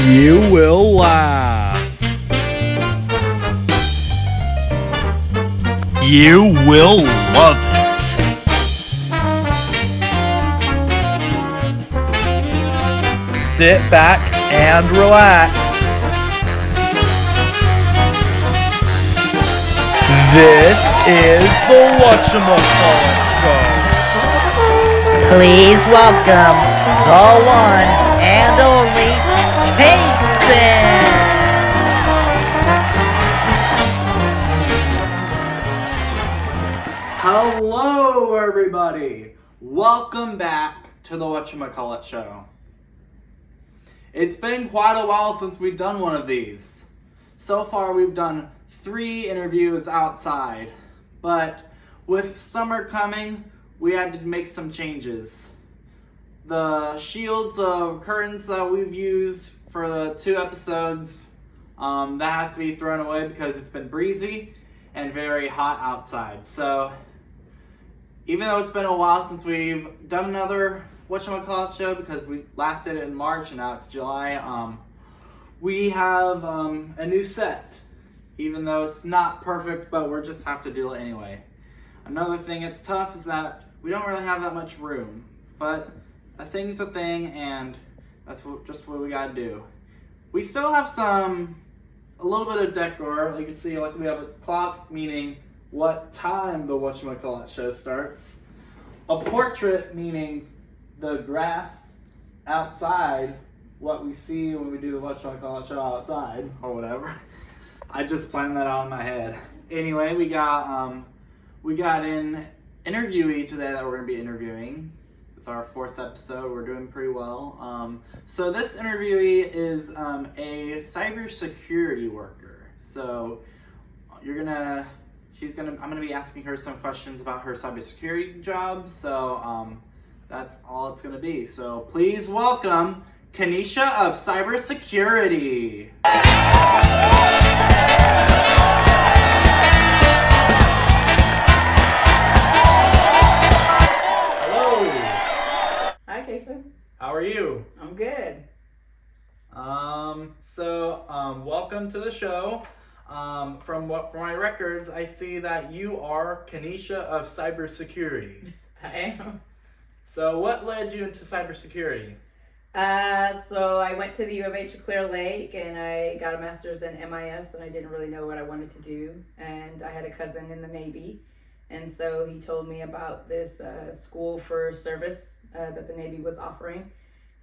You will laugh. You will love it. Sit back and relax. This is the Whatchamacallit Show. Please welcome the one and only Kenisha. Hello, everybody. Welcome back to the Whatchamacallit Show. It's been quite a while since we've done one of these. So far, we've done 3 interviews outside, but with summer coming, we had to make some changes. The shields of curtains that we've used for the 2 episodes, that has to be thrown away because it's been breezy and very hot outside. So, even though it's been a while since we've done another Whatchamacallit Show, because we last did it in March and now it's July, we have a new set. Even though it's not perfect, but we'll just have to do it anyway. Another thing that's tough is that we don't really have that much room, but a thing's a thing, and that's just what we gotta do. We still have a little bit of decor. Like you can see, like we have a clock, meaning what time the Whatchamacallit Show starts. A portrait, meaning the grass outside, what we see when we do the Whatchamacallit Show outside, or whatever. I just planned that out in my head. Anyway, we got an interviewee today that we're going to be interviewing. It's our 4th episode. We're doing pretty well. So this interviewee is a cybersecurity worker. So I'm gonna be asking her some questions about her cybersecurity job. So that's all it's gonna be. So please welcome Kenisha of Cybersecurity. How are you? I'm good. Welcome to the show. From my records, I see that you are Kenisha of Cybersecurity. I am. So what led you into cybersecurity? So I went to the U of H at Clear Lake and I got a master's in MIS and I didn't really know what I wanted to do. And I had a cousin in the Navy. And so he told me about this school for service that the Navy was offering.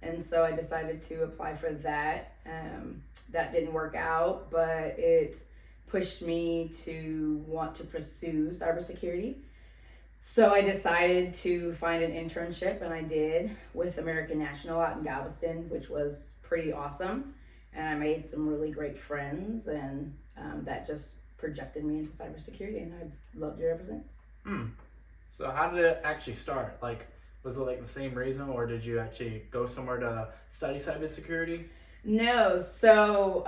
And so I decided to apply for that. That didn't work out, but it pushed me to want to pursue cybersecurity. So I decided to find an internship, and I did, with American National out in Galveston, which was pretty awesome. And I made some really great friends, and that just projected me into cybersecurity, and I've loved it ever since. So how did it actually start? Was it the same reason, or did you actually go somewhere to study cybersecurity? No, so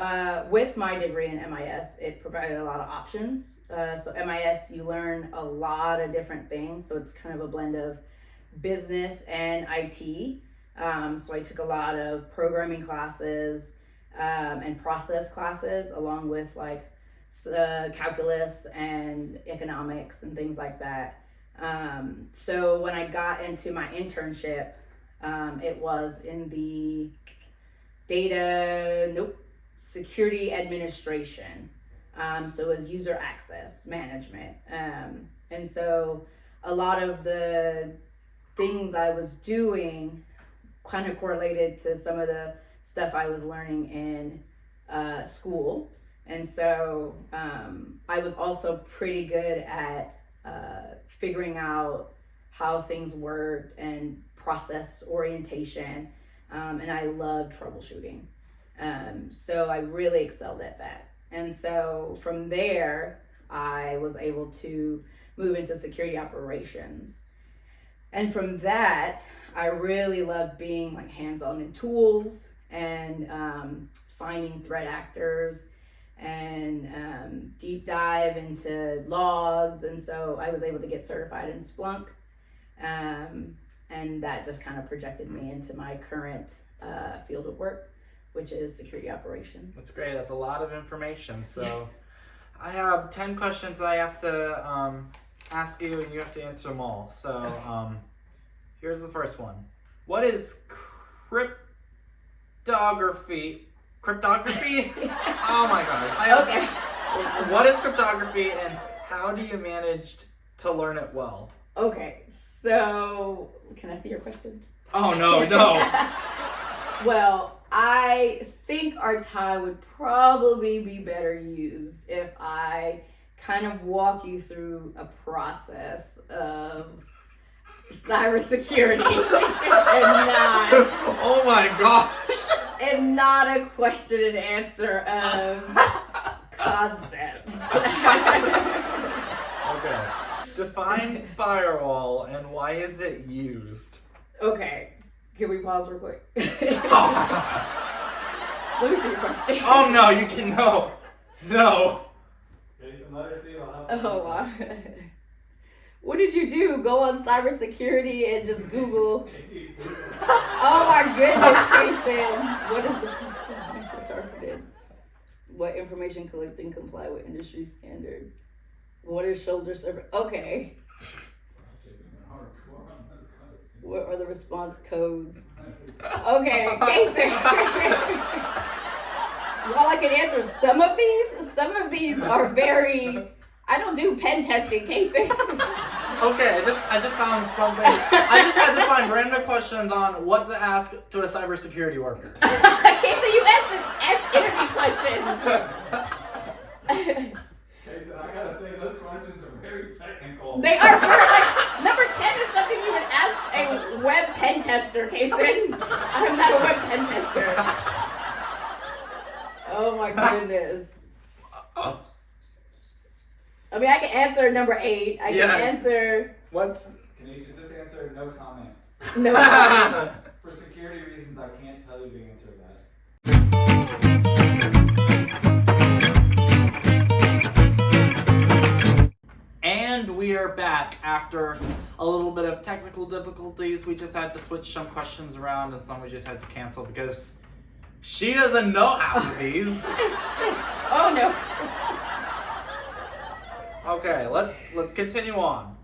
with my degree in MIS, it provided a lot of options. So MIS, you learn a lot of different things. So it's kind of a blend of business and IT. So I took a lot of programming classes and process classes, along with calculus and economics and things like that. So when I got into my internship, it was in the security administration. So it was user access management. And so a lot of the things I was doing kind of correlated to some of the stuff I was learning in school. And so I was also pretty good at figuring out how things worked and process orientation. And I love troubleshooting. So I really excelled at that. And so from there, I was able to move into security operations. And from that, I really loved being hands-on in tools and finding threat actors and deep dive into logs. And so I was able to get certified in Splunk. And that just kind of projected me into my current field of work. which is security operations. That's great. That's a lot of information. So I have 10 questions I have to ask you, and you have to answer them all. So here's the first one. What is cryptography? Cryptography? Oh my gosh. Okay. What is cryptography, and how do you manage to learn it well? Okay, so can I see your questions? Oh, no. Well, I think our time would probably be better used if I kind of walk you through a process of cybersecurity Oh my gosh. and not a question and answer of concepts. Okay. Define firewall and why is it used? Okay, can we pause real quick? Let me see your question. Oh no, you can no. Oh wow. What did you do? Go on cybersecurity and just Google. Oh my goodness, Jason. What is the targeted? What information collecting comply with industry standard? What is shoulder server? Okay. What are the response codes? Okay, Jason. Well, I can answer some of these. Some of these are very. I don't do pen testing, Casey. Okay, I just found something. I just had to find random questions on what to ask to a cybersecurity worker. Casey, you ask interview questions. Jason, I gotta say, those questions are very technical. They are like number 10 is something you would ask a web pen tester, Casey. I'm not a web pen tester. Oh my goodness. I mean, I can answer number 8. I can answer. What's Kenisha, just answer no comment. No. For security reasons, I can't tell you the answer to that. And we are back after a little bit of technical difficulties. We just had to switch some questions around, and some we just had to cancel because she doesn't know half of these. Oh no. Okay, let's continue on.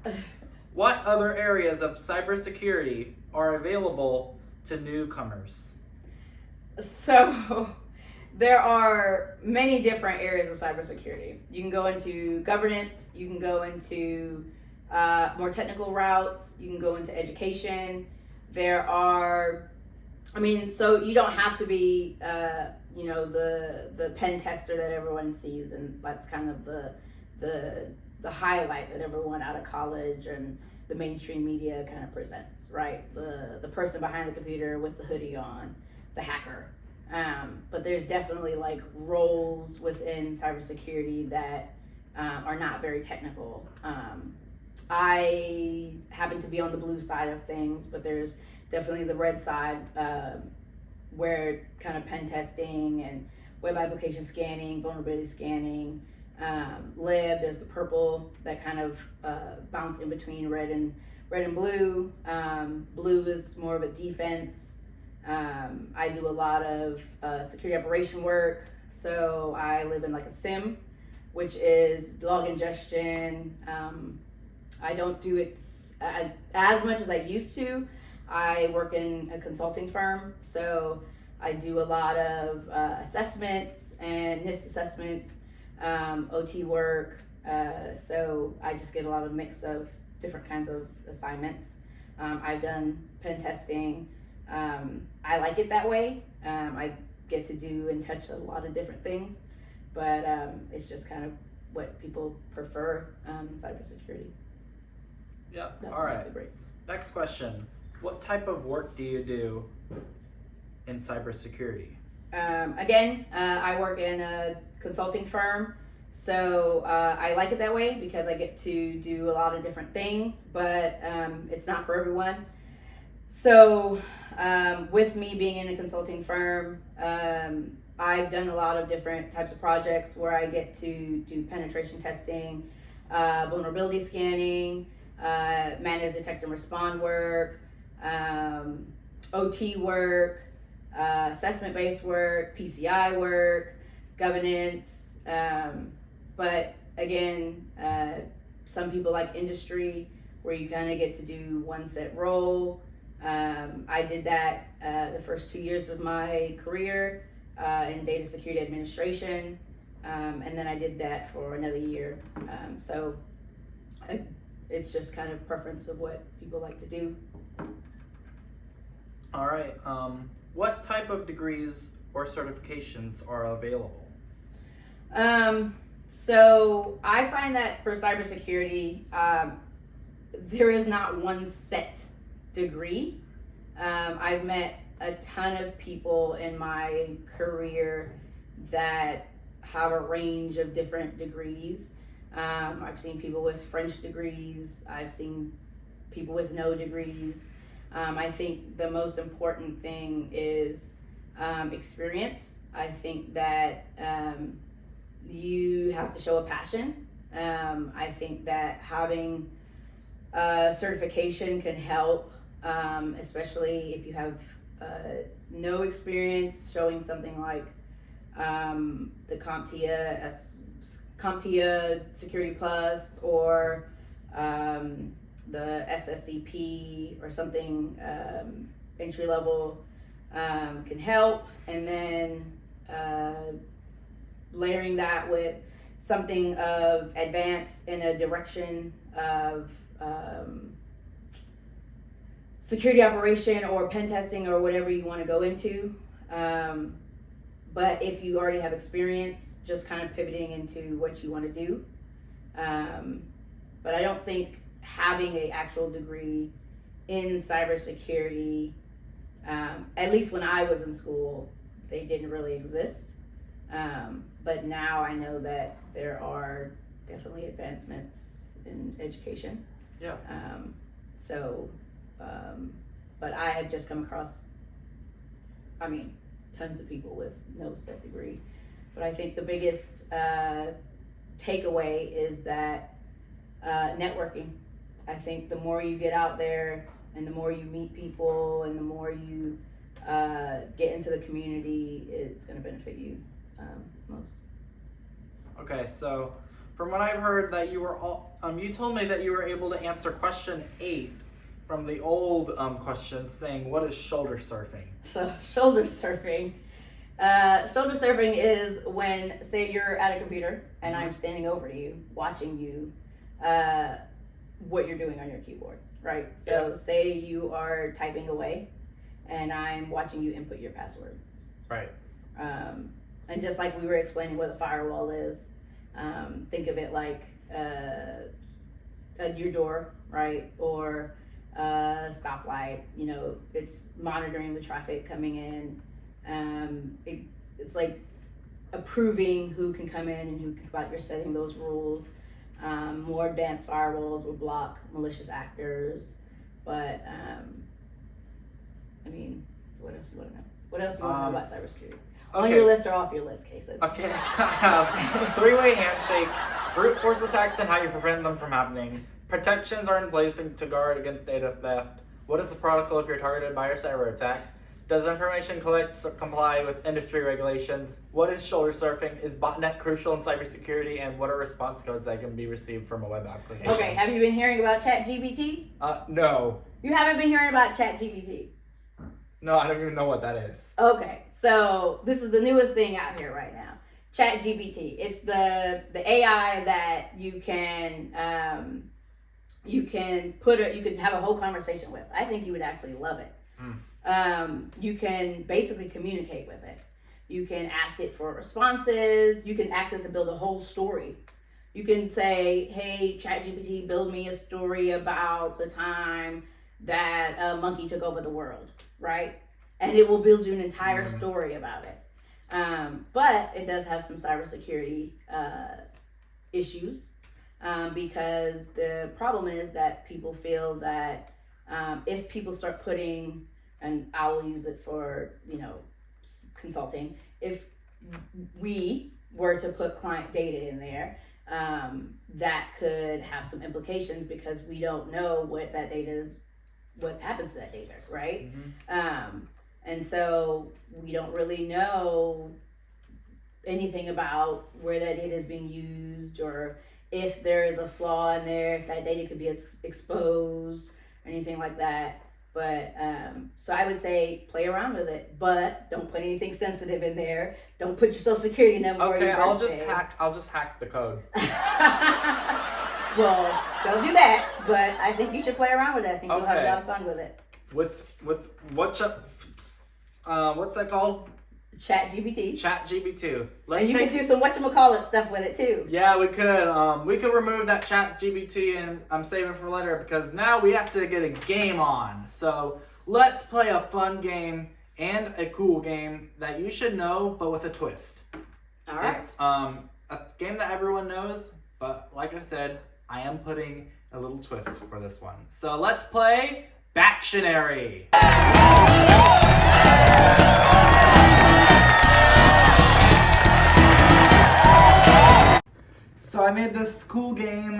What other areas of cybersecurity are available to newcomers? So, there are many different areas of cybersecurity. You can go into governance, you can go into more technical routes, you can go into education. There are, so you don't have to be, the pen tester that everyone sees, and that's kind of the highlight that everyone out of college and the mainstream media kind of presents, right? The person behind the computer with the hoodie on, the hacker. But there's definitely like roles within cybersecurity that are not very technical. I happen to be on the blue side of things, but there's definitely the red side where kind of pen testing and web application scanning, vulnerability scanning, there's the purple that kind of bounce in between red and blue. Blue is more of a defense. I do a lot of security operation work. So I live in like a SIM, which is log ingestion. I don't do it as much as I used to. I work in a consulting firm, so I do a lot of assessments and NIST assessments. OT work, so I just get a lot of mix of different kinds of assignments. I've done pen testing. I like it that way. I get to do and touch a lot of different things, but it's just kind of what people prefer in cybersecurity. Yeah, That's all what right. makes it great. Next question. What type of work do you do in cybersecurity? I work in a consulting firm, so I like it that way because I get to do a lot of different things, but it's not for everyone. So with me being in a consulting firm, I've done a lot of different types of projects where I get to do penetration testing, vulnerability scanning, manage detect and respond work, OT work, assessment-based work, PCI work, governance. But again, some people like industry, where you kind of get to do one set role. I did that the first 2 years of my career in data security administration, and then I did that for another year. So it's just kind of preference of what people like to do. All right. What type of degrees or certifications are available? So I find that for cybersecurity, there is not one set degree. I've met a ton of people in my career that have a range of different degrees. I've seen people with French degrees. I've seen people with no degrees. I think the most important thing is experience. I think that you have to show a passion. I think that having certification can help, especially if you have no experience. Showing something like the CompTIA Security Plus, or the SSCP, or something entry level can help. And then layering that with something of advanced in a direction of security operation or pen testing or whatever you want to go into. But if you already have experience, just kind of pivoting into what you want to do. But I don't think having an actual degree in cybersecurity, at least when I was in school, they didn't really exist. But now I know that there are definitely advancements in education. Yeah. But I have just come across, tons of people with no set degree. But I think the biggest takeaway is that networking. I think the more you get out there and the more you meet people and the more you get into the community, it's going to benefit you most. Okay, so from what I've heard, that you were you told me that you were able to answer question 8 from the old questions, saying, what is shoulder surfing? So shoulder surfing. Shoulder surfing is when, say you're at a computer and I'm standing over you, watching you, what you're doing on your keyboard, right? So say you are typing away and I'm watching you input your password. Right. And just like we were explaining what a firewall is, think of it like your door, right? Or a stoplight. It's monitoring the traffic coming in. It's like approving who can come in and who can come out. You're setting those rules. More advanced firewalls will block malicious actors. But what else do you want to know? What else do you want to know about cybersecurity? On your list or off your list, Casey? Okay, I have three-way handshake, brute force attacks and how you prevent them from happening. Protections are in place to guard against data theft. What is the protocol if you're targeted by a cyber attack? Does information collect comply with industry regulations? What is shoulder surfing? Is botnet crucial in cybersecurity? And what are response codes that can be received from a web application? Okay, have you been hearing about ChatGPT? No. You haven't been hearing about ChatGPT? No, I don't even know what that is. Okay, so this is the newest thing out here right now. ChatGPT. It's the AI that you can have a whole conversation with. I think you would actually love it. You can basically communicate with it. You can ask it for responses. You can ask it to build a whole story. You can say, hey, ChatGPT, build me a story about the time that a monkey took over the world, right? And it will build you an entire story about it. But it does have some cybersecurity issues, because the problem is that people feel that if people start putting, and I will use it for consulting, if we were to put client data in there, that could have some implications because we don't know what that data is, what happens to that data, right? And so we don't really know anything about where that data is being used, or if there is a flaw in there, if that data could be exposed, or anything like that. But so I would say play around with it, but don't put anything sensitive in there. Don't put your social security number or Okay, your I'll birthday. just hack the code. Well, don't do that, but I think you should play around with it. I think you'll have a Okay. lot of fun with it. With what's that called? ChatGPT. ChatGPT. And you can do some whatchamacallit stuff with it too. Yeah, we could. We could remove that ChatGPT, and I'm saving for later because now we have to get a game on. So let's play a fun game and a cool game that you should know, but with a twist. All right. It's a game that everyone knows, but like I said, I am putting a little twist for this one. So let's play Bactionary. So I made this cool game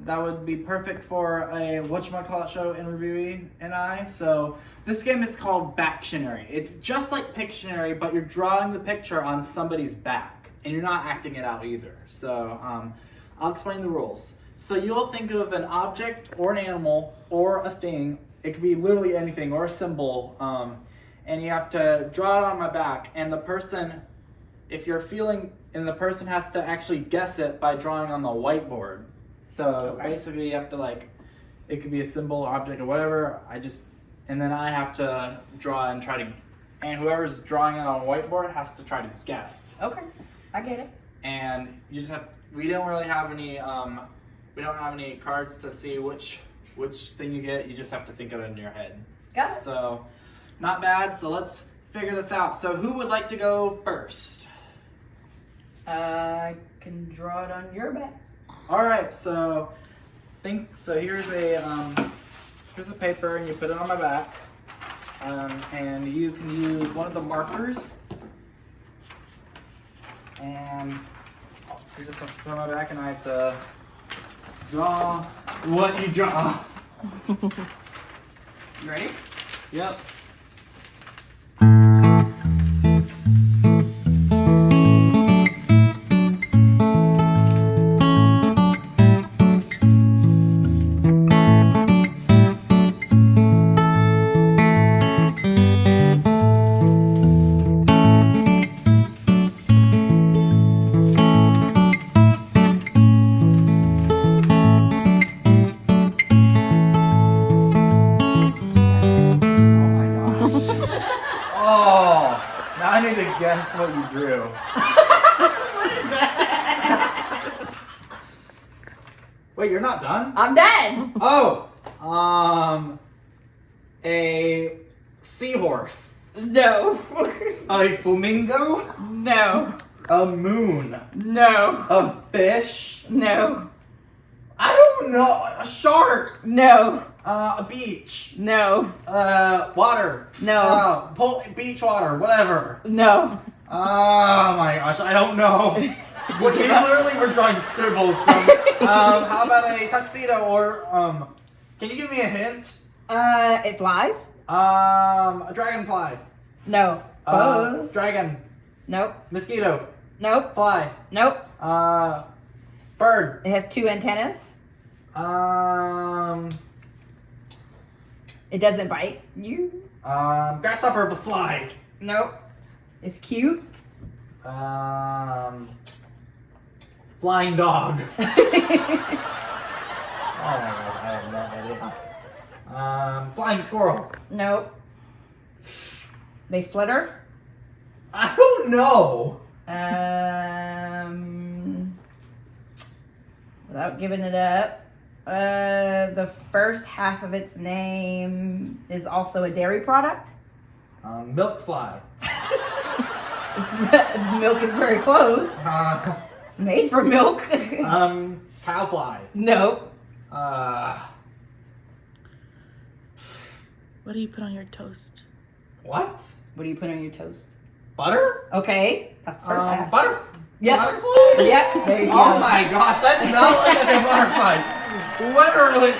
that would be perfect for a Whatchamacallit Show interviewee and I. So this game is called Bactionary. It's just like Pictionary, but you're drawing the picture on somebody's back, and you're not acting it out either. So I'll explain the rules. So you'll think of an object or an animal or a thing. It could be literally anything or a symbol, and you have to draw it on my back. And the person, if you're feeling, and the person has to actually guess it by drawing on the whiteboard. So basically, you have to it could be a symbol, object, or whatever. And then I have to draw and try to, and whoever's drawing it on a whiteboard has to try to guess. Okay, I get it. And you just have. We don't really have any. We don't have any cards to see which thing you get. You just have to think of it in your head. Got it. So, not bad. So let's figure this out. So who would like to go first? I can draw it on your back. All right. So here's a paper, and you put it on my back, and you can use one of the markers, and you just have to put it on my back, and I have to draw what you draw. You ready? Yep. I need to guess what you drew. What is that? Wait, you're not done? I'm done. Oh, a seahorse, No. a flamingo, No. a moon, No. a fish. No. I don't know. A shark. No. A beach. No. Water. No. Beach water. Whatever. No. Oh my gosh, I don't know. We literally were drawing scribbles. So, how about a tuxedo or Can you give me a hint? It flies? A dragonfly. No. Dragon. Nope. Mosquito. Nope. Fly. Nope. Bird. It has 2 antennas. It doesn't bite you. Grasshopper but fly. Nope. It's cute. Flying dog. Oh my god, I have no idea. Flying squirrel. Nope. They flitter. I don't know. Without giving it up, the first half of its name is also a dairy product. Milk fly. Milk is very close. It's made from milk. Cow fly. Nope. What do you put on your toast? What? What do you put on your toast? Butter? Okay, that's the first half. Butter. Yep. Butterfly? Yep, there you go. Oh my gosh, that's not like a butterfly. Literally.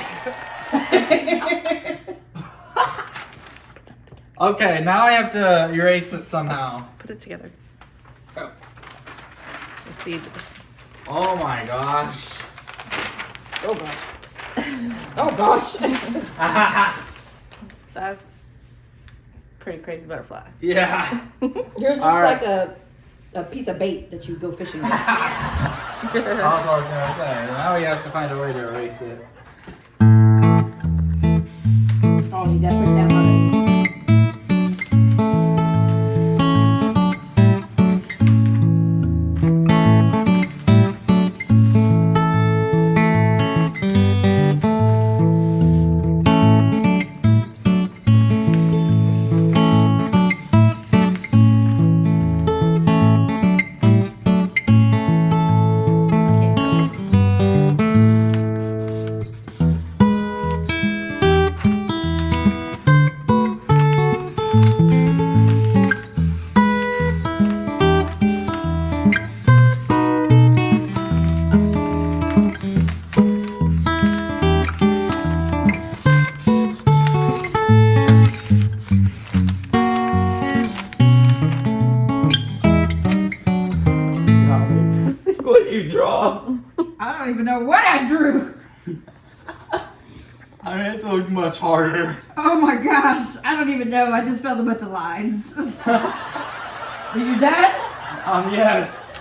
Okay, now I have to erase it somehow. Put it together. Oh. Let's see. Oh my gosh. Oh gosh. Oh gosh. That's pretty crazy butterfly. Yeah. Yours looks All right. like a piece of bait that you go fishing with. That's what I was gonna say. Now we have to find a way to erase it. Oh, you gotta push down on it. What you draw? I don't even know what I drew. I mean, it looked much harder. Oh my gosh, I don't even know. I just felt a bunch of lines. Are you done? Yes.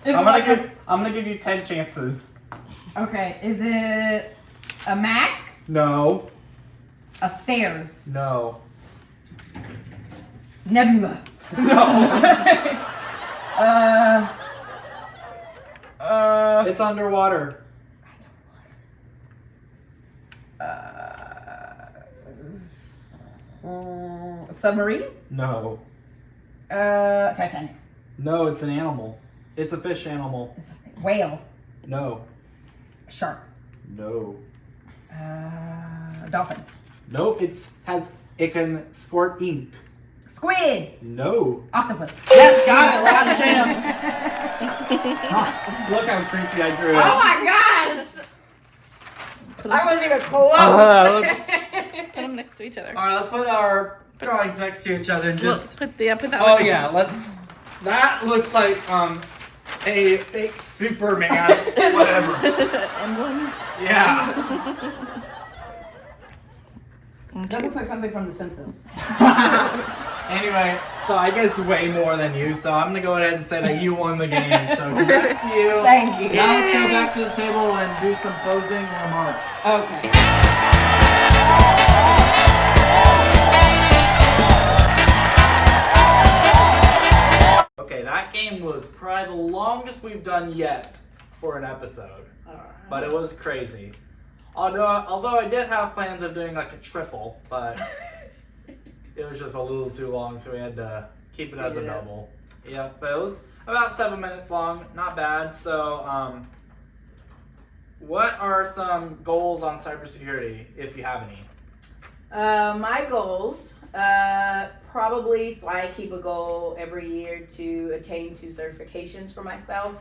Is I'm it like gonna give you 10 chances. Okay, is it a mask? No. A stairs? No. Nebula? No. It's underwater. Submarine? No. Titanic. No, it's an animal. It's a fish animal. Whale? No. Shark? No. Dolphin? Nope. It can squirt ink. Squid? No. Octopus? Yes, got it. Last chance. Look how creepy I drew it. Oh my gosh! I wasn't even close. Put them next to each other. All right, let's put our drawings next to each other and just. Put that Oh one. yeah, let's. That looks like a fake Superman. Whatever. Emblem. Yeah. That looks like something from The Simpsons. Anyway, so I guessed way more than you, so I'm gonna go ahead and say that you won the game. So congrats to you. Thank you. Now let's go back to the table and do some closing remarks. Okay. Okay, that game was probably the longest we've done yet for an episode, but it was crazy. Although I did have plans of doing like a triple, but it was just a little too long, so we had to keep it as a double. Yeah, but it was about 7 minutes long, not bad. So, what are some goals on cybersecurity, if you have any? My goals, probably, so I keep a goal every year to attain 2 certifications for myself.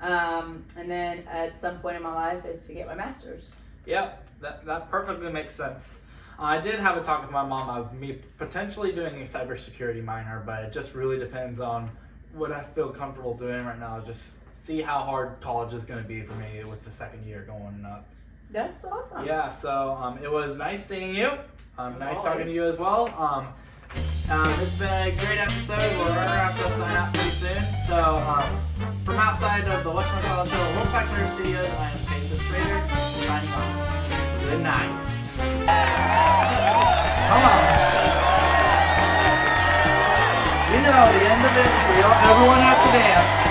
And then at some point in my life is to get my master's. Yep, that perfectly makes sense. I did have a talk with my mom about me potentially doing a cybersecurity minor, but it just really depends on what I feel comfortable doing right now. Just see how hard college is going to be for me with the second year going up. That's awesome. Yeah, so it was nice seeing you. Nice talking to always. you as well. It's been a great episode. We're going to have to sign out pretty soon. So from outside of the Whatchamacallit Show, Wolfpack Nerd Studios, I am Kenisha signing off. Good night. Come on. You know, the end of it, everyone has to dance.